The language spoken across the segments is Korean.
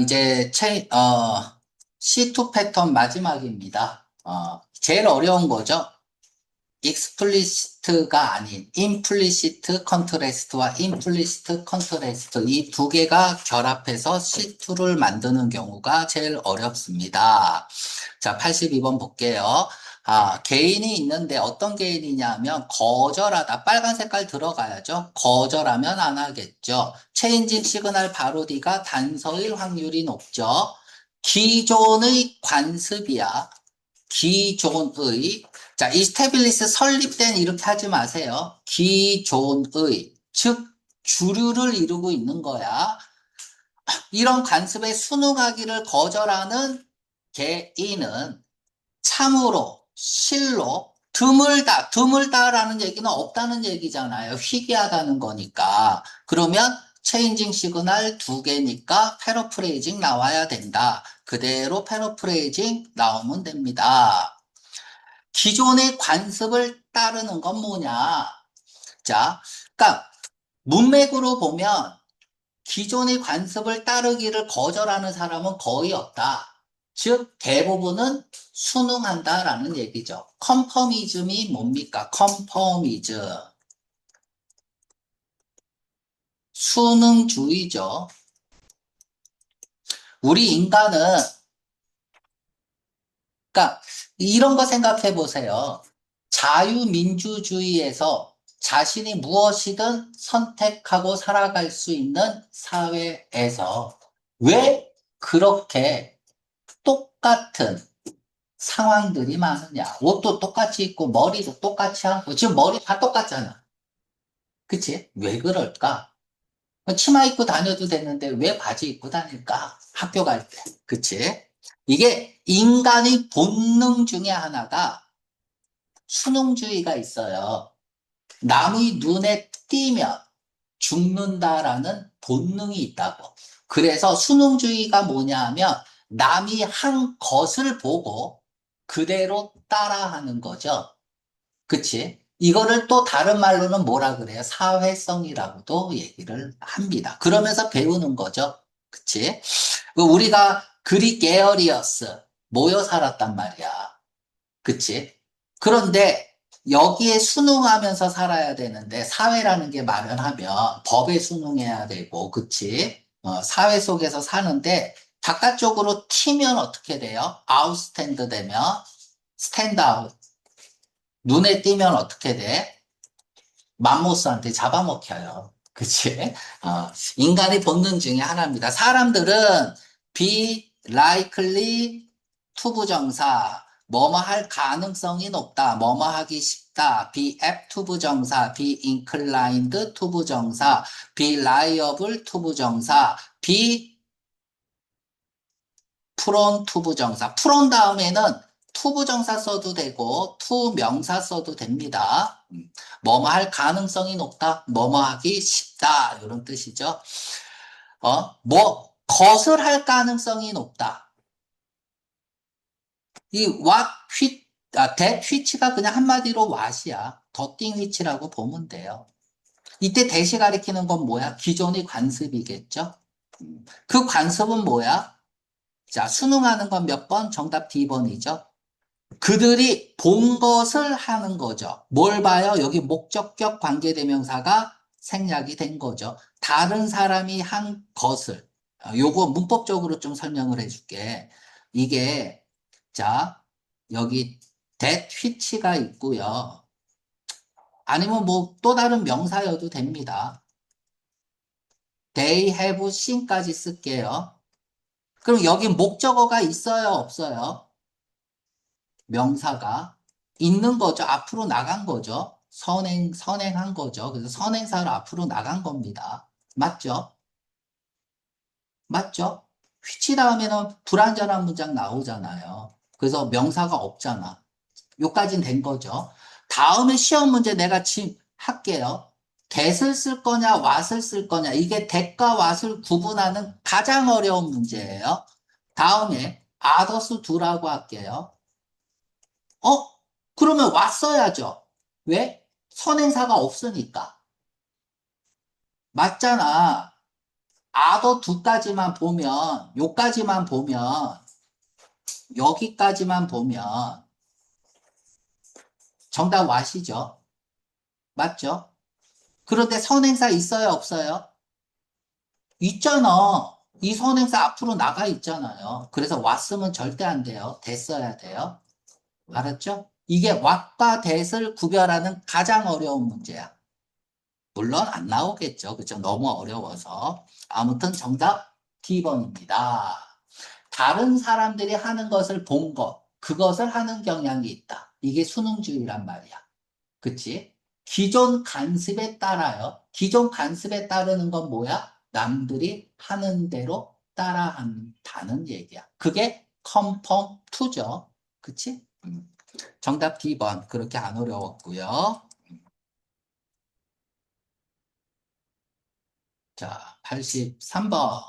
이제 C2 패턴 마지막입니다. 제일 어려운 거죠. 익스플리시트가 아닌 임플리시트 컨트레스트와 임플리시트 컨트레스트 이 두 개가 결합해서 C2를 만드는 경우가 제일 어렵습니다. 자, 82번 볼게요. 개인이 있는데 어떤 개인이냐면 거절하다. 빨간 색깔 들어가야죠. 거절하면 안 하겠죠. 체인징 시그널 바로디가 단서일 확률이 높죠. 기존의 관습이야. 기존의. 자, 이스테빌리스 설립된 이렇게 하지 마세요. 기존의. 즉, 주류를 이루고 있는 거야. 이런 관습에 순응하기를 거절하는 개인은 참으로, 실로, 드물다라는 얘기는 없다는 얘기잖아요. 희귀하다는 거니까. 그러면 체인징 시그널 두 개니까 패러프레이징 나와야 된다. 그대로 패러프레이징 나오면 됩니다. 기존의 관습을 따르는 건 뭐냐? 자, 그러니까 문맥으로 보면 기존의 관습을 따르기를 거절하는 사람은 거의 없다. 즉, 대부분은 순응한다라는 얘기죠. 컨퍼미즘이 뭡니까? 컨퍼미즘. 순응주의죠. 우리 인간은, 그러니까 이런 거 생각해 보세요. 자유민주주의에서 자신이 무엇이든 선택하고 살아갈 수 있는 사회에서 왜 그렇게 똑같은 상황들이 많으냐. 옷도 똑같이 입고 머리도 똑같이 하고 지금 머리 다 똑같잖아. 그치? 왜 그럴까? 치마 입고 다녀도 되는데 왜 바지 입고 다닐까? 학교 갈 때. 그치? 이게 인간의 본능 중에 하나가 수능주의가 있어요. 남의 눈에 띄면 죽는다라는 본능이 있다고. 그래서 수능주의가 뭐냐 하면 남이 한 것을 보고 그대로 따라하는 거죠. 그치? 이거를 또 다른 말로는 뭐라 그래요? 사회성이라고도 얘기를 합니다. 그러면서 배우는 거죠. 그치? 우리가 그리게어리어스 모여 살았단 말이야. 그치? 그런데 여기에 순응하면서 살아야 되는데 사회라는 게 마련하면 법에 순응해야 되고, 그치? 사회 속에서 사는데 바깥쪽으로 튀면 어떻게 돼요? 아웃스탠드 되면 스탠드 아웃. 눈에 띄면 어떻게 돼? 맘모스한테 잡아먹혀요. 그치? 인간의 본능 중에 하나입니다. 사람들은 be likely 투부정사, 뭐뭐 할 가능성이 높다, 뭐뭐 하기 쉽다, be apt 투부정사, be inclined 투부정사, be liable 투부정사, be 프론 투부정사. 프론 다음에는 투부정사 써도 되고 투명사 써도 됩니다. 뭐뭐 할 가능성이 높다, 뭐뭐 하기 쉽다 이런 뜻이죠. 것을 할 가능성이 높다. 이 what, which, that, which가 그냥 한마디로 what이야. 더띵 which라고 보면 돼요. 이때 대시 가리키는 건 뭐야? 기존의 관습이겠죠? 그 관습은 뭐야? 자, 수능하는 건 몇 번? 정답 D번이죠. 그들이 본 것을 하는 거죠. 뭘 봐요? 여기 목적격 관계대명사가 생략이 된 거죠. 다른 사람이 한 것을. 요거 문법적으로 좀 설명을 해줄게. 이게, 자, 여기 that which가 있고요. 아니면 뭐 또 다른 명사여도 됩니다. they have seen까지 쓸게요. 그럼 여기 목적어가 있어요, 없어요? 명사가 있는 거죠. 앞으로 나간 거죠. 선행한 거죠. 그래서 선행사를 앞으로 나간 겁니다. 맞죠? 맞죠? which 다음에는 불완전한 문장 나오잖아요. 그래서 명사가 없잖아. 요까진 된 거죠. 다음에 시험 문제 내가 지금 할게요. that을 쓸 거냐, what을 쓸 거냐. 이게 that과 what을 구분하는 가장 어려운 문제예요. 다음에 others 두라고 할게요. 어? 그러면 왔어야죠. 왜? 선행사가 없으니까. 맞잖아. 아더 두까지만 보면, 요까지만 보면, 여기까지만 보면, 정답 와시죠? 맞죠? 그런데 선행사 있어요, 없어요? 있잖아. 이 선행사 앞으로 나가 있잖아요. 그래서 왔으면 절대 안 돼요. 됐어야 돼요. 알았죠? 이게 what과 that을 구별하는 가장 어려운 문제야. 물론 안 나오겠죠. 그죠? 너무 어려워서. 아무튼 정답 D번입니다. 다른 사람들이 하는 것을 본 것, 그것을 하는 경향이 있다. 이게 수능주의란 말이야. 그치? 기존 간습에 따라요. 기존 간습에 따르는 건 뭐야? 남들이 하는 대로 따라한다는 얘기야. 그게 conform to죠. 그치? 정답 D번. 그렇게 안 어려웠고요. 자, 83번.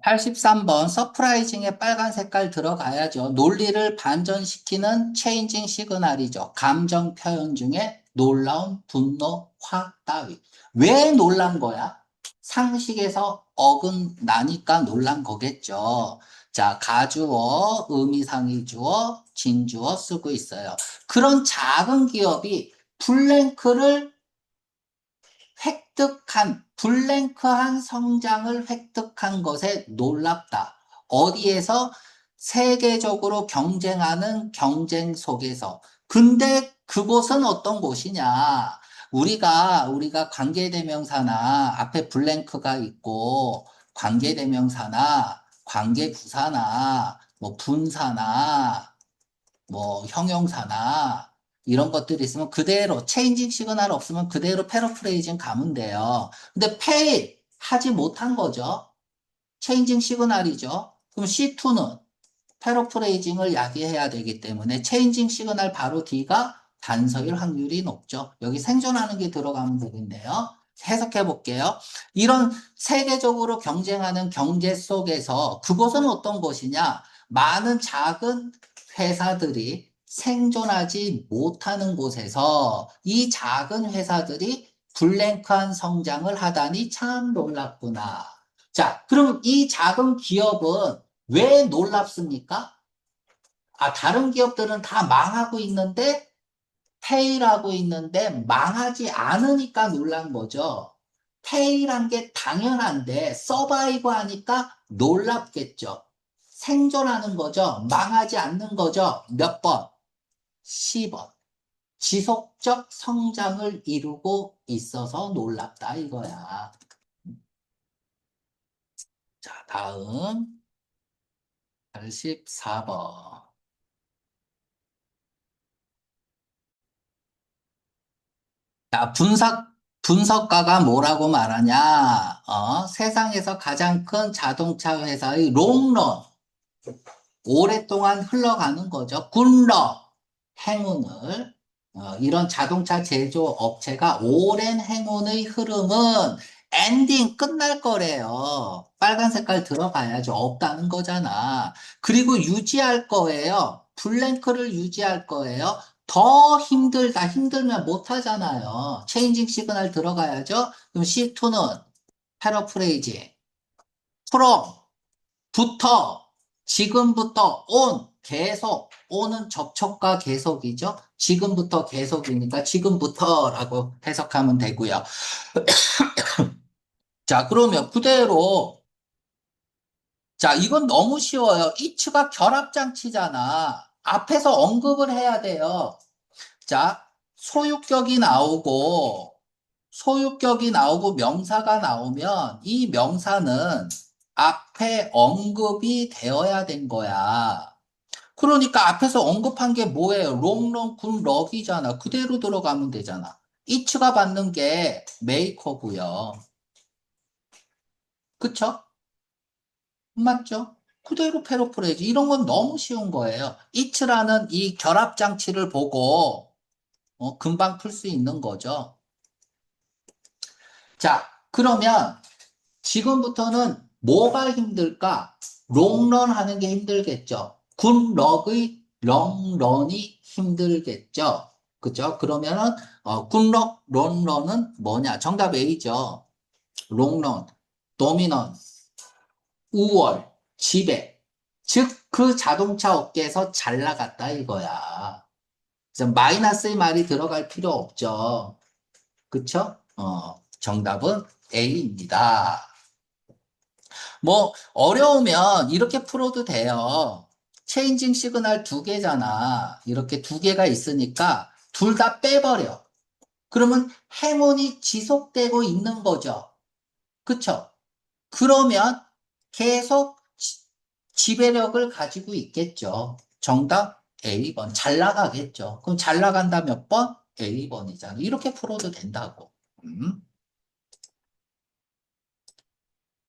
83번 서프라이징에 빨간 색깔 들어가야죠. 논리를 반전시키는 체인징 시그널이죠. 감정 표현 중에 놀라운 분노, 화 따위. 왜 놀란 거야? 상식에서 어긋나니까 놀란 거겠죠. 자, 가주어, 의미상의 주어, 진주어 쓰고 있어요. 그런 작은 기업이 블랭크를 블랭크한 성장을 획득한 것에 놀랍다. 어디에서? 세계적으로 경쟁하는 경쟁 속에서. 근데 그곳은 어떤 곳이냐? 우리가 관계대명사나 앞에 블랭크가 있고, 관계대명사나 관계부사나 뭐 분사나 뭐 형용사나 이런 것들이 있으면 그대로 체인징 시그널 없으면 그대로 패러프레이징 가면 돼요. 근데 페일 하지 못한 거죠. 체인징 시그널이죠. 그럼 C2는 패러프레이징을 야기해야 되기 때문에 체인징 시그널 바로 D가 단서일 확률이 높죠. 여기 생존하는 게 들어가면 되겠네요. 해석해 볼게요. 이런 세계적으로 경쟁하는 경제 속에서 그것은 어떤 것이냐? 많은 작은 회사들이 생존하지 못하는 곳에서 이 작은 회사들이 블랭크한 성장을 하다니 참 놀랍구나. 자, 그럼 이 작은 기업은 왜 놀랍습니까? 아, 다른 기업들은 다 망하고 있는데, 페일하고 있는데, 망하지 않으니까 놀란 거죠. 페일한 게 당연한데, 서바이브 하니까 놀랍겠죠. 생존하는 거죠. 망하지 않는 거죠. 몇 번? 10번. 지속적 성장을 이루고 있어서 놀랍다, 이거야. 자, 다음. 84번. 자, 분석가가 뭐라고 말하냐? 세상에서 가장 큰 자동차 회사의 롱런, 오랫동안 흘러가는 거죠. 굿럭, 행운을. 이런 자동차 제조 업체가 오랜 행운의 흐름은 엔딩 끝날 거래요. 빨간 색깔 들어가야죠. 없다는 거잖아. 그리고 유지할 거예요. 블랭크를 유지할 거예요. 더 힘들다. 힘들면 못 하잖아요. 체인징 시그널 들어가야죠. 그럼 C2는 패러프레이징. 프롬. 부터, 지금부터, 계속, 온은 접촉과 계속이죠. 지금부터 계속이니까 지금부터라고 해석하면 되고요. 자, 그러면 그대로, 자, 이건 너무 쉬워요. 이츠가 결합장치잖아. 앞에서 언급을 해야 돼요. 자, 소유격이 나오고, 소유격이 나오고 명사가 나오면 이 명사는 앞에 언급이 되어야 된 거야. 그러니까 앞에서 언급한 게 뭐예요? 롱런 군 럭이잖아. 그대로 들어가면 되잖아. 이츠가 받는 게 메이커고요. 그쵸? 맞죠? 그대로 패러프레이즈. 이런 건 너무 쉬운 거예요. 이츠라는 이 결합 장치를 보고 금방 풀 수 있는 거죠. 자, 그러면 지금부터는 뭐가 힘들까? 롱런 하는 게 힘들겠죠. 굿럭의 롱런이 힘들겠죠. 그죠? 그러면은 굿럭 롱런은 뭐냐? 정답 A죠. 롱런, 도미넌, 우월, 지배. 즉, 그 자동차 업계에서 잘 나갔다 이거야. 그래서 마이너스의 말이 들어갈 필요 없죠. 그쵸? 정답은 A입니다. 뭐, 어려우면 이렇게 풀어도 돼요. 체인징 시그널 두 개잖아. 이렇게 두 개가 있으니까 둘 다 빼버려. 그러면 행운이 지속되고 있는 거죠. 그쵸? 그러면 계속 지배력을 가지고 있겠죠. 정답 A번. 잘 나가겠죠. 그럼 잘 나간다 몇 번? A번이잖아. 이렇게 풀어도 된다고. 음.